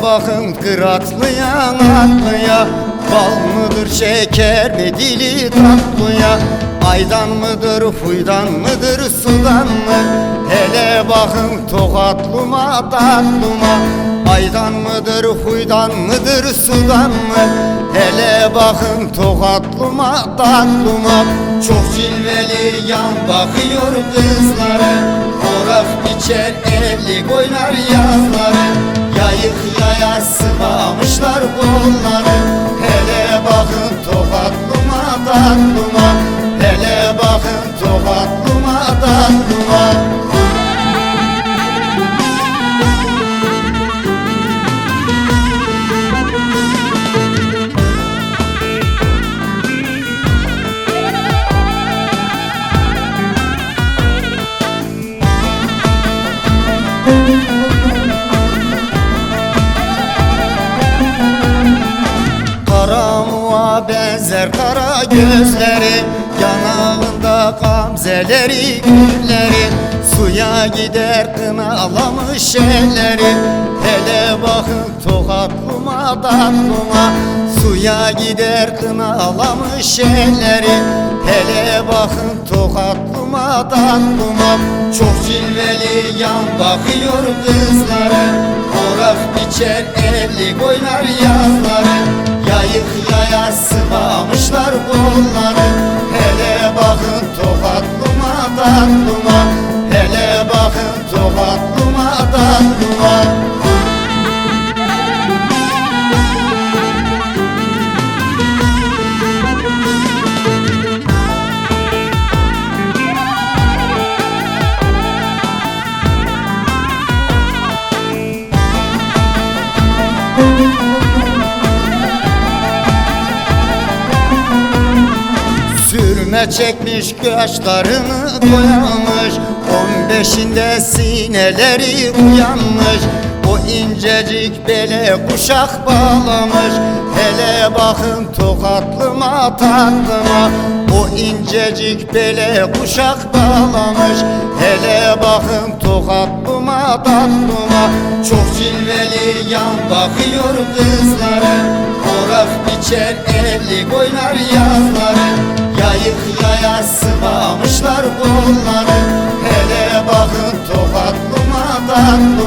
bakın kıratlıya atlıya, bal mıdır şeker mi dili tatlıya, aydan mıdır huydan mıdır sudan mı? Hele bakın tokatlıma tatlıma, aydan mıdır huydan mıdır sudan mı? Hele bakın tokatlıma tatlıma. Çok cilveli yan bakıyor kızları, orak biçer evli oynar yazları, yayık yaya sıvamışlar kolları. Hele bakın tokatlıma tatlıma, hele bakın tokatlıma tatlıma. Karamuğa benzer kara gözleri, yanağında gamzeleri gülleri, suya gider kınalamış elleri. Hele bakın tokatlıma tatlıma, suya gider kınalamış elleri. Hele bakın tokatlıma tatlıma. Çok cilveli yan bakıyor kızları, orak biçer evli oynar yazları, yayık yaya sıvamışlar kolları. Hele bakın tokatlıma tatlıma, hele bakın tokatlıma tatlıma. Sürme çekmiş kaşlarını boyamış, 15'inde sineleri uyanmış, o incecik bele kuşak bağlamış. Hele bakın tokatlıma tatlıma, o incecik bele kuşak bağlamış. Hele bakın tokatlıma tatlıma. Çok cilveli yan bakıyor kızları, orak biçer evli oynar yazları, yayık yaya sıvamışlar kolları. Hele bakın tokatlıma tatlıma,